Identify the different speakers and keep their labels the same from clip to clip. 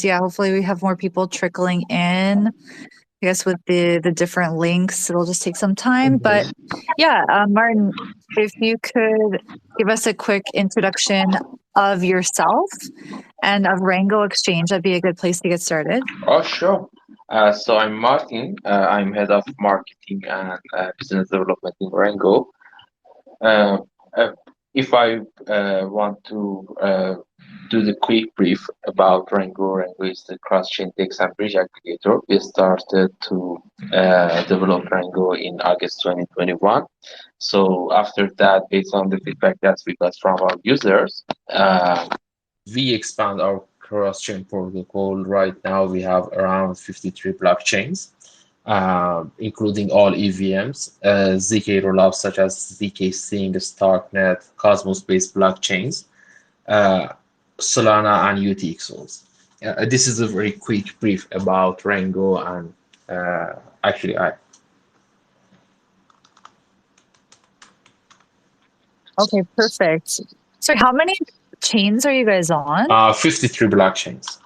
Speaker 1: Yeah, hopefully we have more people trickling in. I guess with the different links, it'll just take some time. But
Speaker 2: Mhm.
Speaker 1: yeah, Martin, if you could give us a quick introduction of yourself and of Rango Exchange, that'd be a good place to get started.
Speaker 2: Oh, sure. So I'm Martin. I'm head of marketing and business development in Rango. Uh, uh, if I want to do the quick brief about Rango, Rango is the cross-chain DEX and bridge aggregator. We started to develop Rango in August 2021. So after that, based on the feedback that we got from our users, we expand our cross-chain protocol. Right now, we have around 53 blockchains, including all EVMs, ZK rollups such as ZK Sync, Starknet, Cosmos-based blockchains, uh, Solana, and UTXOs. This is a very quick brief about Rango and actually I
Speaker 1: Okay, perfect. So how many chains are you guys on?
Speaker 2: 53 blockchains.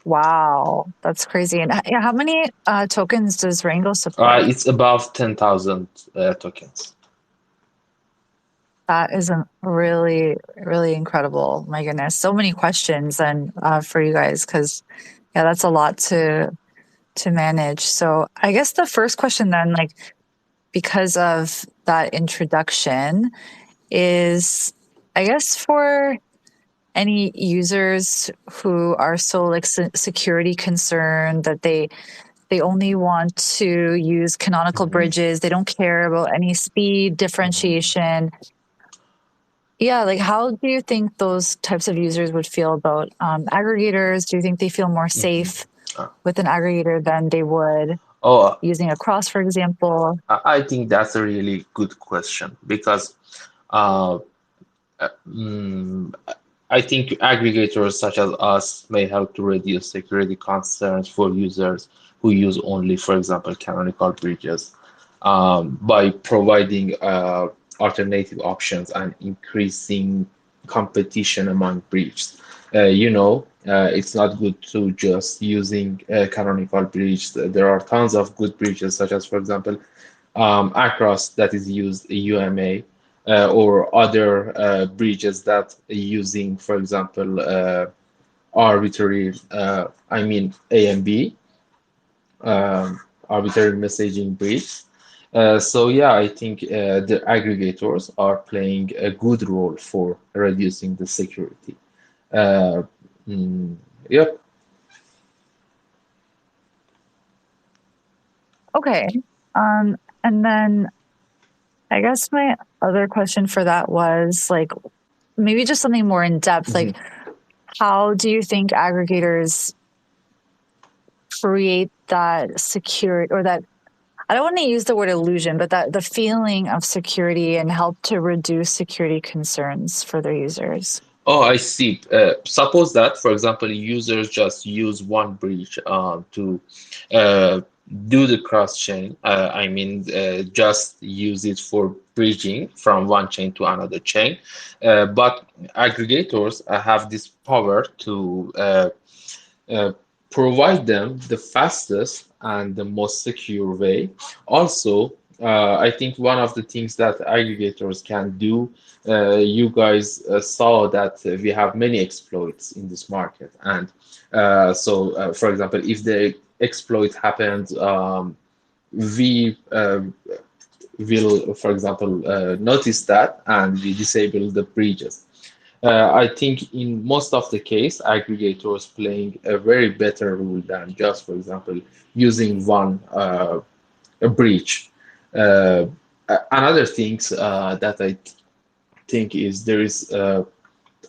Speaker 1: Wow, that's crazy. And yeah, how many tokens does Rango support?
Speaker 2: It's above 10,000 tokens.
Speaker 1: That is really, really incredible. My goodness, so many questions and for you guys because yeah, that's a lot to manage. So I guess the first question then, like because of that introduction, is I guess for any users who are so like security concerned that they only want to use canonical
Speaker 2: Mhm.
Speaker 1: bridges, they don't care about any speed differentiation. Yeah, like how do you think those types of users would feel about aggregators? Do you think they feel more
Speaker 2: Mhm.
Speaker 1: safe
Speaker 2: Uh,
Speaker 1: with an aggregator than they would
Speaker 2: Oh,
Speaker 1: using a cross, for example?
Speaker 2: I think that's a really good question because uh, mm, I think aggregators such as us may help to reduce security concerns for users who use only, for example, canonical bridges by providing alternative options and increasing competition among bridges. It's not good to just using canonical bridge. There are tons of good bridges, such as, for example, across that is used UMA or other bridges that using, for example, arbitrary, I mean AMB, arbitrary messaging bridge. So yeah, I think the aggregators are playing a good role for reducing the security. Uh, mm, yep.
Speaker 1: Okay. And then I guess my other question for that was like maybe just something more in depth.
Speaker 2: Mhm.
Speaker 1: Like, how do you think aggregators create that security or that I don't want to use the word illusion, but that the feeling of security and help to reduce security concerns for their users?
Speaker 2: Oh, I see. Suppose that, for example, users just use one bridge to uh, do the cross chain. Just use it for bridging from one chain to another chain. But aggregators have this power to uh, provide them the fastest and the most secure way. Also, I think one of the things that aggregators can do, you guys saw that we have many exploits in this market. And for example, if the exploit happens, we will, for example, notice that and we disable the breaches. I think in most of the case, aggregators playing a very better role than just, for example, using one a breach. Uh, Another things that I think is there is,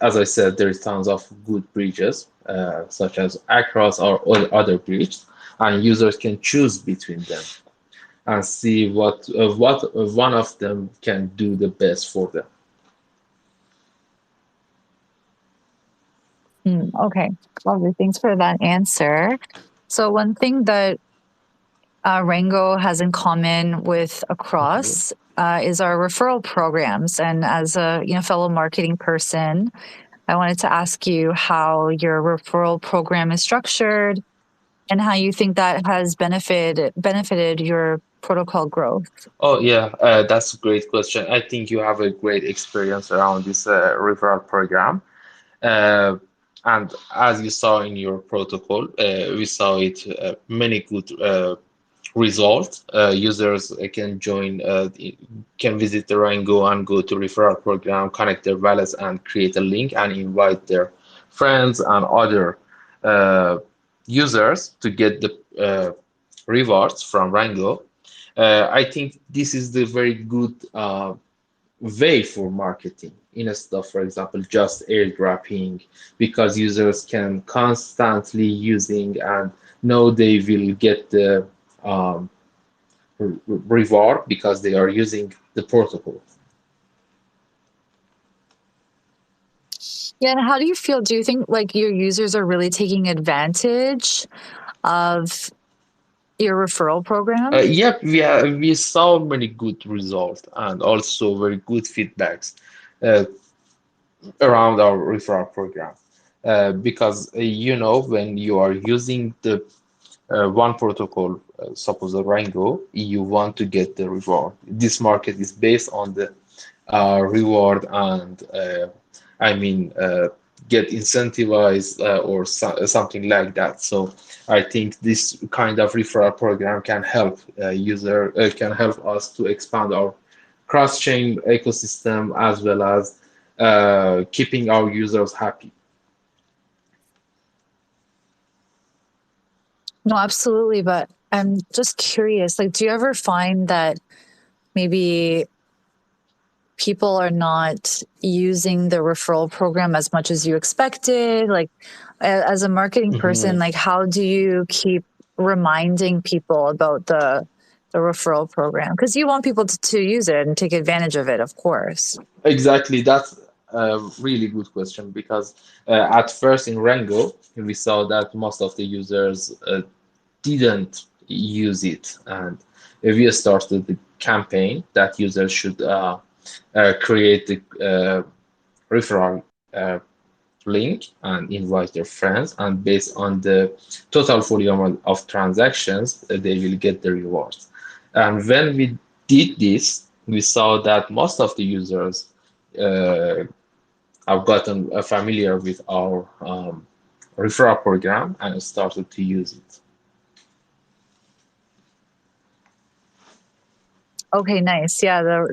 Speaker 2: as I said, there is tons of good breaches, such as Across or other breaches, and users can choose between them and see what one of them can do the best for them.
Speaker 1: Okay, lovely. Thanks for that answer. So one thing that Rango has in common with
Speaker 2: Mhm.
Speaker 1: Across is our referral programs. And as a fellow marketing person, I wanted to ask you how your referral program is structured and how you think that has benefited your protocol growth.
Speaker 2: Oh yeah, that's a great question. I think you have a great experience around this referral program. Uh, and as you saw in your protocol, we saw it many good results. Users can join, can visit the Rango and go to referral program, connect their wallets, and create a link and invite their friends and other uh, users to get the rewards from Rango. I think this is the very good way for marketing instead of, for example, just airdropping, because users can constantly using and know they will get the um, reward because they are using the protocol.
Speaker 1: Yeah, and how do you feel? Do you think like your users are really taking advantage of your referral program?
Speaker 2: Yep, we saw many good results and also very good feedbacks uh, around our referral program. Because when you are using the one protocol, suppose a Rango, you want to get the reward. This market is based on the reward and I mean get incentivized or something like that. So I think this kind of referral program can help can help us to expand our cross-chain ecosystem as well as keeping our users happy.
Speaker 1: No, absolutely. But I'm just curious, like, do you ever find that maybe people are not using the referral program as much as you expected? Like, as a marketing person,
Speaker 2: Mhm.
Speaker 1: like, how do you keep reminding people about the referral program? Because you want people to use it and take advantage of it, of course.
Speaker 2: Exactly, that's a really good question because at first in Rango, we saw that most of the users didn't use it, and we started the campaign that users should create the referral link and invite their friends, and based on the total volume of transactions, they will get the rewards. And when we did this, we saw that most of the users uh, have gotten familiar with our referral program and started to use it.
Speaker 1: Okay, nice. Yeah,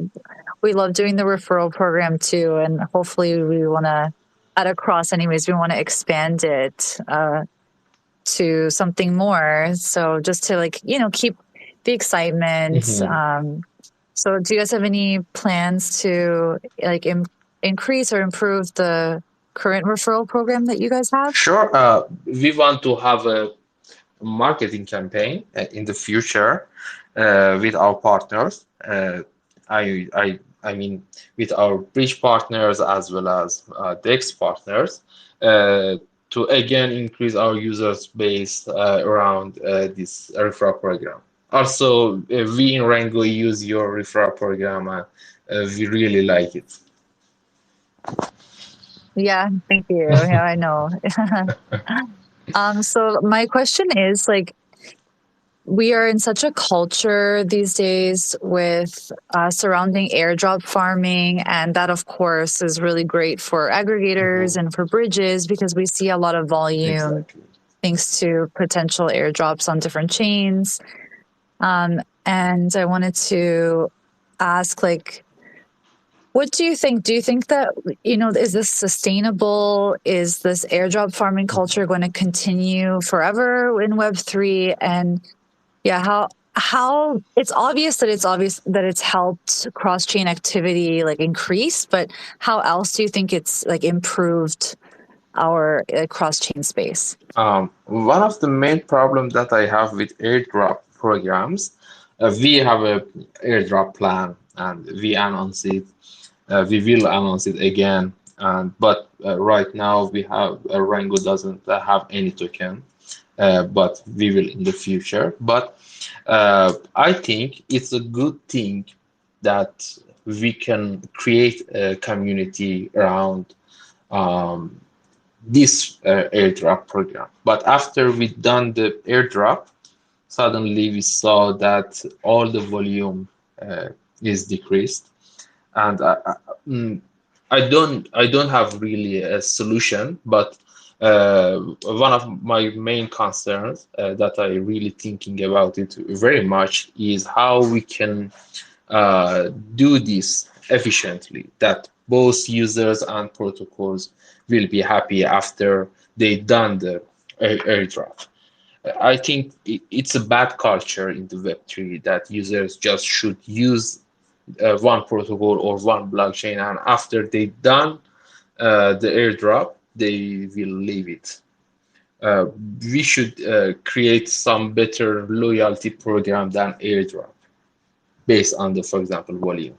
Speaker 1: we love doing the referral program too, and hopefully we want to, at Across, anyways, we want to expand it to something more. So just to like keep the excitement.
Speaker 2: Mhm.
Speaker 1: So do you guys have any plans to like increase or improve the current referral program that you guys have?
Speaker 2: Sure. We want to have a marketing campaign in the future with our partners. I mean, with our bridge partners as well as DEX partners, uh, to again increase our users base around this referral program. Also, we in Rango use your referral program, and we really like it.
Speaker 1: Yeah, thank you. Yeah, I know. So my question is like, we are in such a culture these days with surrounding airdrop farming, and that, of course, is really great for aggregators
Speaker 2: Mhm.
Speaker 1: and for bridges because we see a lot of volume
Speaker 2: Exactly.
Speaker 1: thanks to potential airdrops on different chains. And I wanted to ask, like, what do you think? Do you think that, is this sustainable? Is this airdrop farming culture going to continue forever in Web3? And yeah, how it's obvious that it's helped cross chain activity like increase, but how else do you think it's like improved our cross chain space?
Speaker 2: One of the main problems that I have with airdrop programs, we have a airdrop plan and we announce it. We will announce it again. And but right now we have Rango doesn't have any token, but we will in the future. But I think it's a good thing that we can create a community around um, this airdrop program. But after we done the airdrop, suddenly we saw that all the volume uh, is decreased, and mm, I don't have really a solution, but one of my main concerns that I really thinking about it very much is how we can do this efficiently, that both users and protocols will be happy after they done the airdrop. I think it's a bad culture in the Web3 that users just should use one protocol or one blockchain, and after they done the airdrop, they will leave it. Uh, we should create some better loyalty program than airdrop based on the, for example, volume.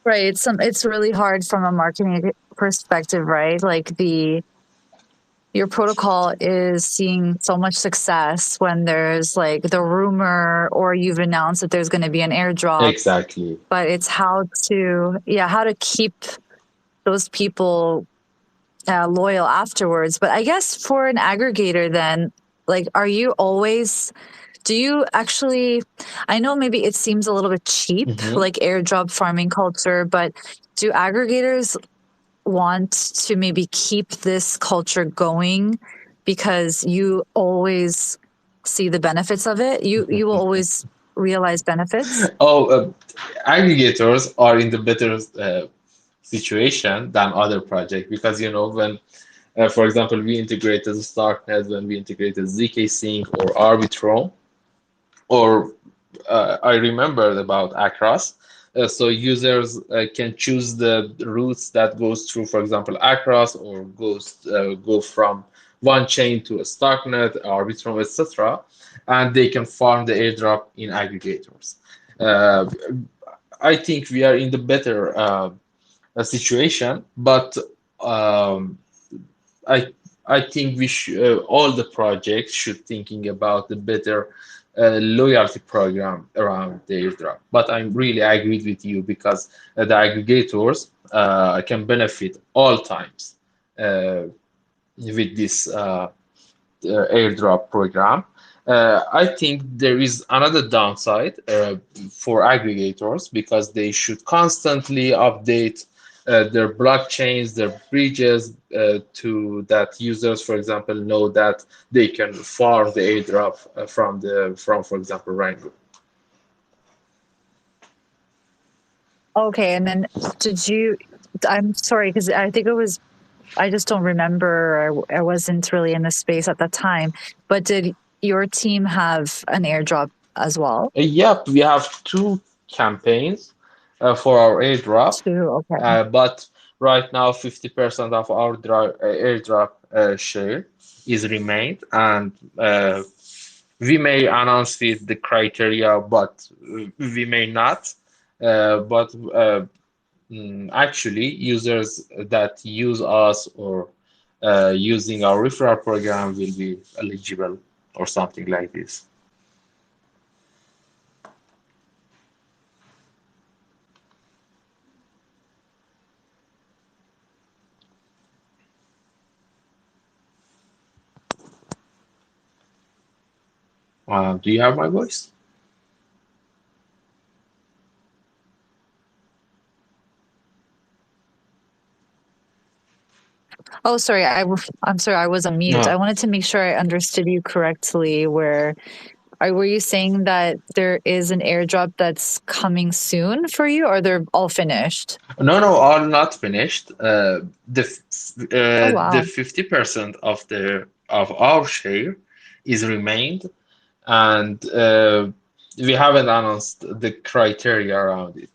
Speaker 1: Right. It's really hard from a marketing perspective, right? Like your protocol is seeing so much success when there's like the rumor or you've announced that there's going to be an airdrop,
Speaker 2: Exactly.
Speaker 1: but it's how to keep those people loyal afterwards. But I guess for an aggregator, then, like, do you actually, I know maybe it seems a little bit cheap,
Speaker 2: Mhm.
Speaker 1: like airdrop farming culture, but do aggregators want to maybe keep this culture going because you always see the benefits of it? You will always realize benefits.
Speaker 2: Oh, aggregators are in the better situation than other projects because when, for example, we integrated Starknet, when we integrated zk Sync or Arbitrum, or I remembered about Across. So users can choose the routes that goes through, for example, Across, or go from one chain to a Starknet, Arbitrum, etc., and they can farm the airdrop in aggregators. Uh, I think we are in the better situation, but um, I I think all the projects should thinking about the better loyalty program around the airdrop. But I'm really agreed with you because the aggregators can benefit all times uh, with this airdrop program. I think there is another downside for aggregators because they should constantly update their blockchains, their bridges to that users, for example, know that they can farm the airdrop from, for example, Rango.
Speaker 1: Okay, and then did you? I'm sorry because I think it was. I just don't remember. I wasn't really in the space at the time. But did your team have an airdrop as well?
Speaker 2: Yep, we have two campaigns for our airdrop,
Speaker 1: Too. Okay.
Speaker 2: but right now 50% of our airdrop share is remained, and we may announce it, the criteria, but we may not. But actually, users that use us or using our referral program will be eligible or something like this. Do you have my voice?
Speaker 1: Oh, sorry. I'm sorry. I was on mute. I
Speaker 2: No.
Speaker 1: wanted to make sure I understood you correctly. Were you saying that there is an airdrop that's coming soon for you, or they're all finished?
Speaker 2: No, no, all not finished.
Speaker 1: Oh
Speaker 2: The
Speaker 1: wow.
Speaker 2: 50% of our share is remained, and we haven't announced the criteria around it.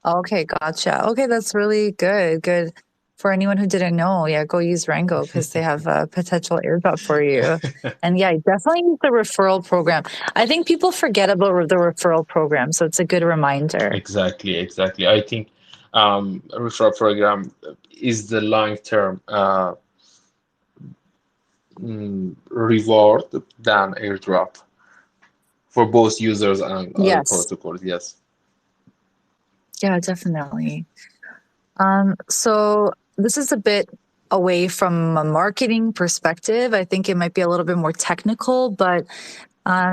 Speaker 1: Okay, gotcha. Okay, that's really good. Good for anyone who didn't know. Yeah, go use Rango because they have a potential airdrop for you. And yeah, definitely use the referral program. I think people forget about the referral program, so it's a good reminder.
Speaker 2: Exactly, exactly. I think referral program is the long-term reward than airdrop for both users and other
Speaker 1: Yes.
Speaker 2: protocols. Yes.
Speaker 1: Yeah, definitely. So this is a bit away from a marketing perspective. I think it might be a little bit more technical, but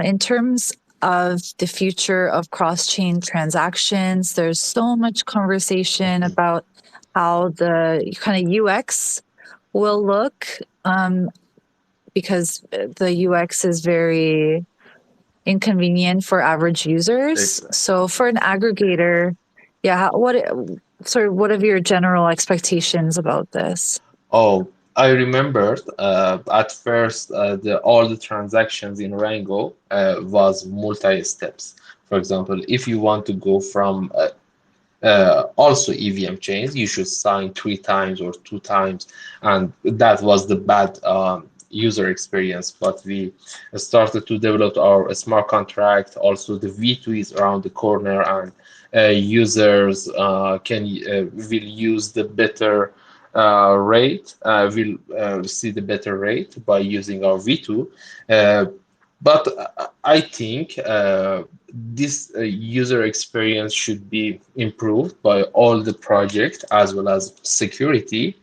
Speaker 1: in terms of the future of cross-chain transactions, there's so much conversation
Speaker 2: Mhm.
Speaker 1: about how the kind of UX will look, because the UX is very inconvenient for average users.
Speaker 2: Exactly.
Speaker 1: So for an aggregator, yeah, what are your general expectations about this?
Speaker 2: Oh, I remembered at first all the transactions in Rango was multi-steps. For example, if you want to go from also EVM chains, you should sign 3 times or 2 times, and that was the bad user experience. But we started to develop our smart contract. Also, the V2 is around the corner, and users can will use the better rate. Will see the better rate by using our V2. Uh, but I think this user experience should be improved by all the project as well as security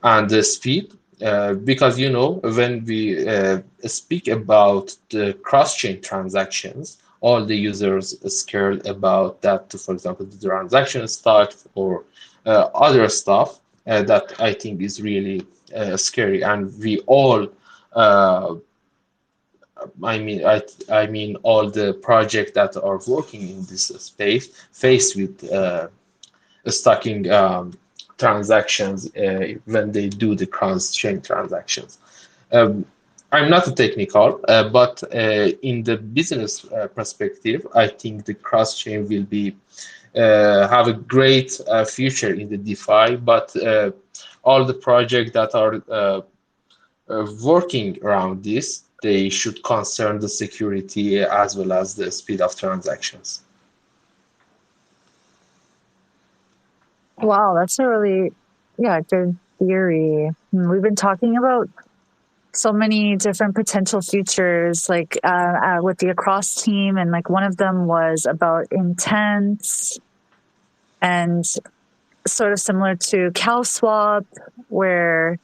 Speaker 2: and the speed. Because when we speak about the cross-chain transactions, all the users are scared about that. For example, the transaction start or other stuff that I think is really scary, and we all uh, I mean, all the projects that are working in this space faced with stacking transactions when they do the cross-chain transactions. Um, I'm not a technical, but in the business perspective, I think the cross-chain will be have a great future in the DeFi, but all the projects that are working around this, they should concern the security as well as the speed of transactions.
Speaker 1: Wow, that's a really, yeah, good theory. We've been talking about so many different potential futures, like with the across team, and like one of them was about intents and sort of similar to cow swap, where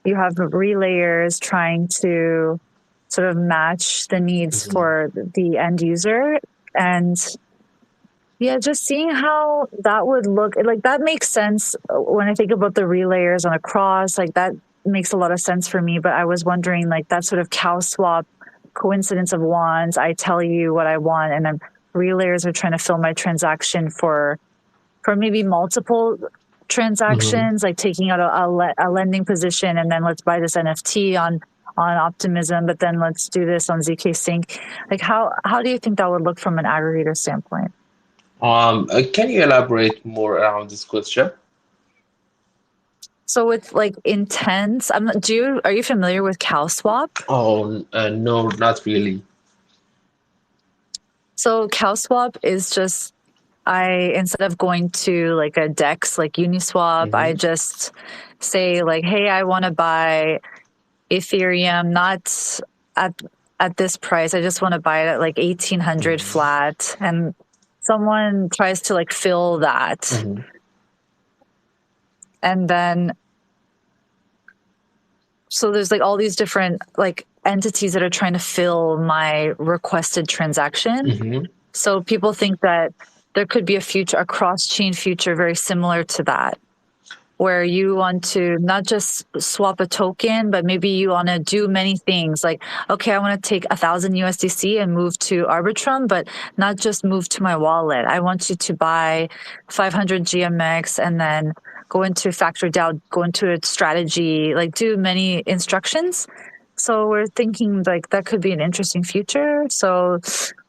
Speaker 1: you have relayers trying to sort of match the needs
Speaker 2: Mhm.
Speaker 1: for the end user. And yeah, just seeing how that would look, like that makes sense when I think about the relayers on a cross, like that makes a lot of sense for me. But I was wondering, like that sort of cow swap coincidence of wands, I tell you what I want, and then relayers are trying to fill my transaction for maybe multiple
Speaker 2: Mhm.
Speaker 1: transactions, like taking out a lending position, and then let's buy this NFT on Optimism, but then let's do this on ZK Sync. Like how do you think that would look from an aggregator standpoint?
Speaker 2: Can you elaborate more around this question?
Speaker 1: So with like intents, I'm not, are you familiar with CalSwap?
Speaker 2: Oh, no, not really.
Speaker 1: So CalSwap is just, I, instead of going to like a DEX like Uniswap, I
Speaker 2: Hmm.
Speaker 1: just say like, hey, I want to buy Ethereum, not at at this price. I just want to buy it at like 1800
Speaker 2: Hmm.
Speaker 1: flat, and someone tries to like fill that,
Speaker 2: Hmm.
Speaker 1: and then so there's like all these different like entities that are trying to fill my requested transaction.
Speaker 2: Hmm.
Speaker 1: So people think that there could be a future, a cross-chain future very similar to that, where you want to not just swap a token, but maybe you want to do many things. Like, okay, I want to take 1,000 USDC and move to Arbitrum, but not just move to my wallet. I want you to buy 500 GMX and then go into factor DAO, go into a strategy, like do many instructions. So we're thinking like that could be an interesting future. So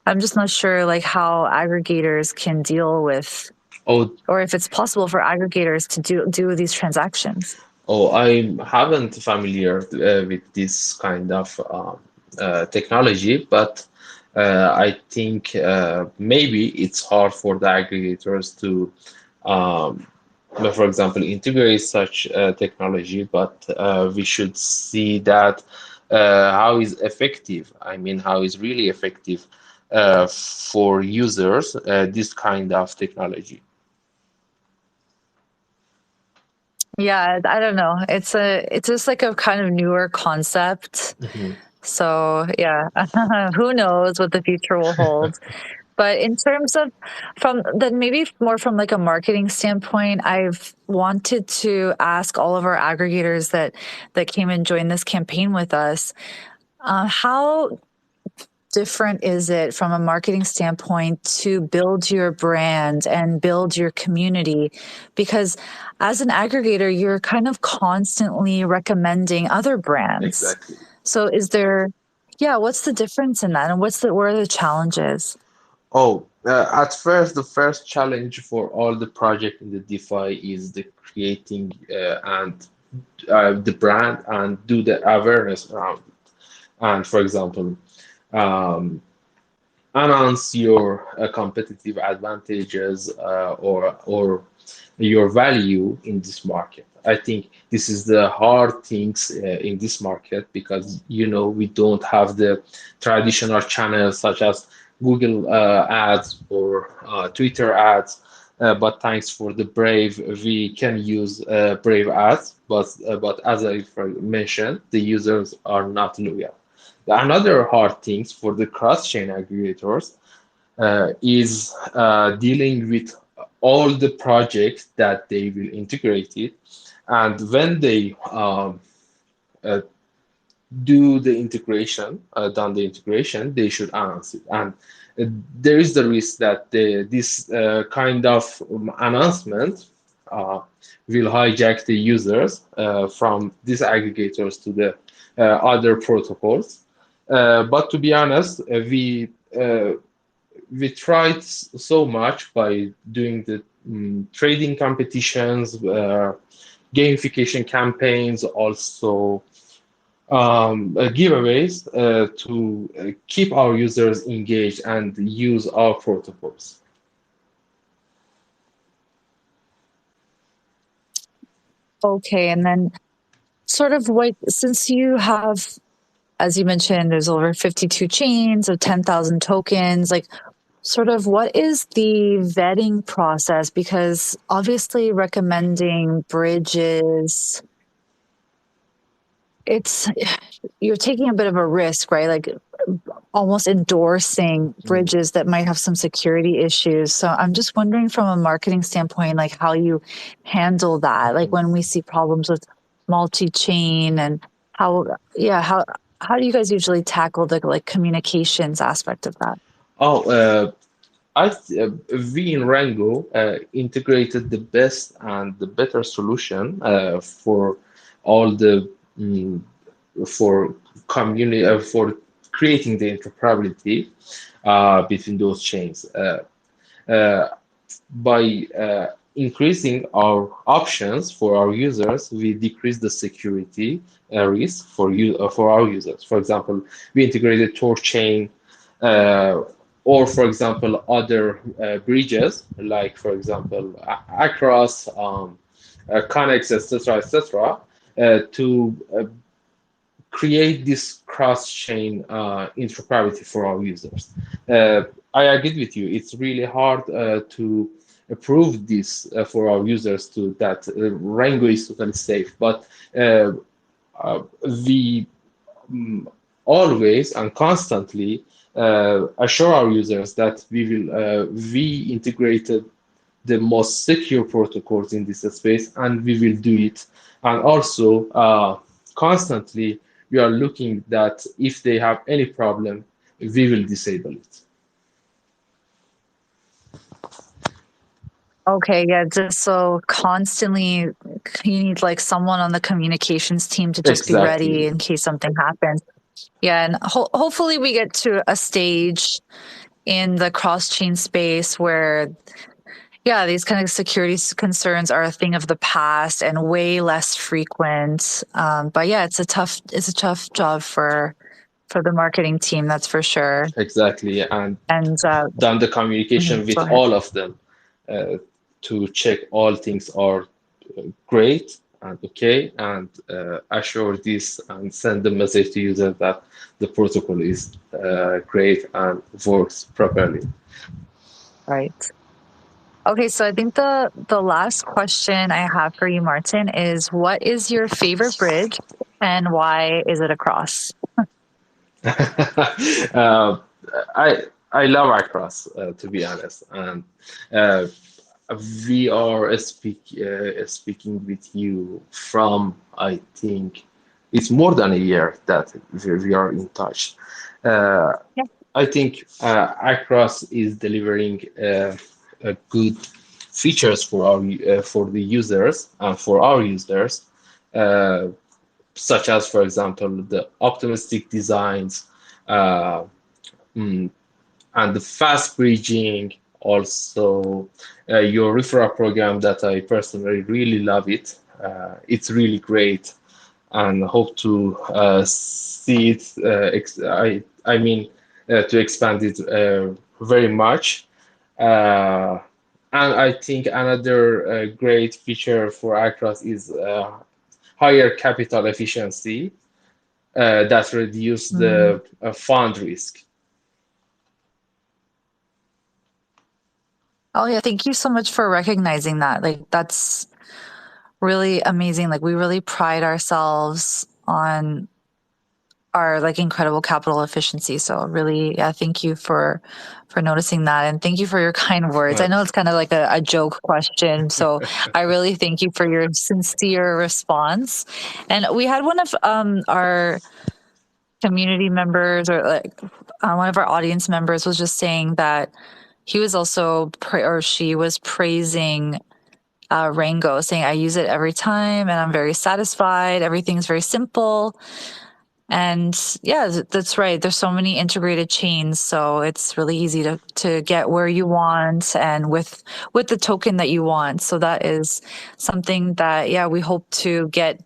Speaker 1: I'm just not sure like how aggregators can deal with,
Speaker 2: Oh,
Speaker 1: or if it's possible for aggregators to do these transactions.
Speaker 2: oh, I haven't familiar with this kind of technology, but I think maybe it's hard for the aggregators to, um, for example, integrate such technology. But we should see that how is effective. I mean, how is really effective for users this kind of technology.
Speaker 1: Yeah, I don't know. It's just like a kind of newer concept.
Speaker 2: Mhm.
Speaker 1: So yeah, who knows what the future will hold. But in terms of from then maybe more from like a marketing standpoint, I've wanted to ask all of our aggregators that came and joined this campaign with us, how different is it from a marketing standpoint to build your brand and build your community? Because as an aggregator, you're kind of constantly recommending other brands.
Speaker 2: Exactly.
Speaker 1: So is there, yeah, what's the difference in that? And where are the challenges?
Speaker 2: Oh, at first, the first challenge for all the project in the DeFi is the creating and the brand and do the awareness around it. And for example, um, announce your competitive advantages or your value in this market. I think this is the hard things in this market because we don't have the traditional channels such as Google ads or Twitter ads. But thanks for the Brave, we can use Brave ads. But as I mentioned, the users are not loyal. Another hard things for the cross-chain aggregators is dealing with all the projects that they will integrate it, and when they uh, do the integration, done the integration, they should announce it. And there is the risk that this kind of announcement uh, will hijack the users from these aggregators to the other protocols. But to be honest, we tried so much by doing the trading competitions, gamification campaigns, also giveaways to keep our users engaged and use our protocols.
Speaker 1: Okay. And then sort of what, since you have, as you mentioned, there's over 52 chains of 10,000 tokens, like sort of what is the vetting process? Because obviously recommending bridges, it's you're taking a bit of a risk, right? Like almost endorsing
Speaker 2: Mm.
Speaker 1: bridges that might have some security issues. So I'm just wondering from a marketing standpoint, like how you handle that, like when we see problems with multi-chain and how, yeah, how do you guys usually tackle the like communications aspect of that?
Speaker 2: Oh, we in Rango integrated the best and the better solution for all the mm, for community for creating the interoperability between those chains. Uh, by increasing our options for our users, we decrease the security risk for our users. For example, we integrated Tor chain, uh, or for example, other bridges, like for example, across connects, etc., to create this cross-chain interoperability for our users. I agree with you. It's really hard to prove this for our users to that Rango is totally safe, but uh, we always and constantly assure our users that we integrated the most secure protocols in this space, and we will do it. And also, constantly, we are looking that if they have any problem, we will disable it.
Speaker 1: Okay, yeah, just so constantly you need like someone on the communications team to just be ready
Speaker 2: Exactly.
Speaker 1: in case something happens. Yeah, and hopefully we get to a stage in the cross chain space where, yeah, these kind of security concerns are a thing of the past and way less frequent. But yeah, it's a tough job for the marketing team, that's for sure.
Speaker 2: Exactly. And
Speaker 1: And
Speaker 2: done the communication
Speaker 1: go
Speaker 2: with
Speaker 1: ahead.
Speaker 2: all of them uh, to check all things are great and okay, and assure this and send the message to user that the protocol is great and works properly.
Speaker 1: Right. Okay, so I think the last question I have for you, Martin, is what is your favorite bridge and why is it a cross?
Speaker 2: uh, I love Across, to be honest, and uh, we are speaking with you from, I think it's more than a year that we are in touch. Uh,
Speaker 1: Yeah.
Speaker 2: I think Across is delivering a good features for our for the users and for our users, uh, such as, for example, the optimistic designs, uh, mm, and the fast bridging. Also, your referral program that I personally really love it. It's really great, and hope to see it. I mean, to expand it very much. Uh, and I think another great feature for Across is higher capital efficiency that reduce
Speaker 1: Mm.
Speaker 2: the fund risk.
Speaker 1: Oh yeah, thank you so much for recognizing that. Like that's really amazing. Like we really pride ourselves on our like incredible capital efficiency. So really, yeah, thank you for noticing that and thank you for your kind words. I
Speaker 2: Uh,
Speaker 1: know it's kind of like a joke question, so I really thank you for your sincere response. And we had one of our community members or like one of our audience members was just saying that he was also or she was praising Rango, saying I use it every time and I'm very satisfied. Everything's very simple. And yeah, that's right. There's so many integrated chains, so it's really easy to get where you want and with the token that you want. So that is something that yeah, we hope to get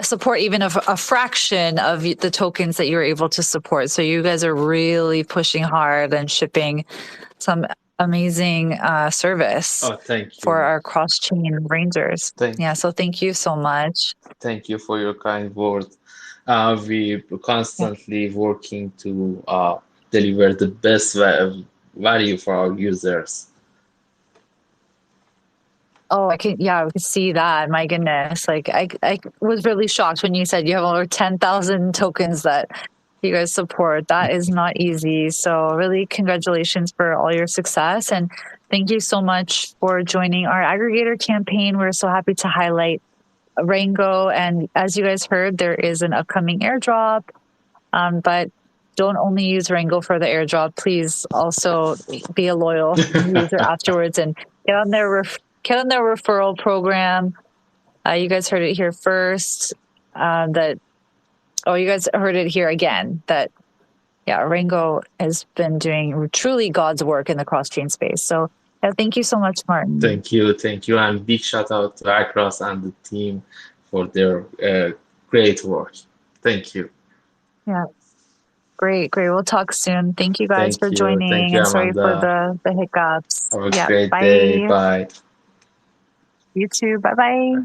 Speaker 1: support even of a fraction of the tokens that you're able to support. So you guys are really pushing hard and shipping some amazing service
Speaker 2: oh, thank
Speaker 1: for
Speaker 2: you.
Speaker 1: our cross chain rangers.
Speaker 2: Thank
Speaker 1: Yeah, so thank you so much.
Speaker 2: Thank you for your kind words. We
Speaker 1: Yeah.
Speaker 2: constantly working to deliver the best value for our users.
Speaker 1: Oh, I can, yeah, I could see that. My goodness. Like, I was really shocked when you said you have over 10,000 tokens that you guys support. That is not easy. So, really, congratulations for all your success. And thank you so much for joining our aggregator campaign. We're so happy to highlight Rango. And as you guys heard, there is an upcoming airdrop. But don't only use Rango for the airdrop. Please also be a loyal user afterwards and get on their get on their referral program. You guys heard it here first. That you guys heard it here again. That yeah, Rango has been doing truly God's work in the cross chain space. So yeah, thank you so much, Martin.
Speaker 2: Thank you, and big shout out to Across and the team for their great work. Thank you.
Speaker 1: Yeah, great, great. We'll talk soon. Thank you guys for
Speaker 2: Thank
Speaker 1: joining,
Speaker 2: you,
Speaker 1: and sorry for
Speaker 2: Amanda.
Speaker 1: the hiccups.
Speaker 2: Have a
Speaker 1: Yeah,
Speaker 2: great day.
Speaker 1: bye.
Speaker 2: Bye.
Speaker 1: You too. Bye bye.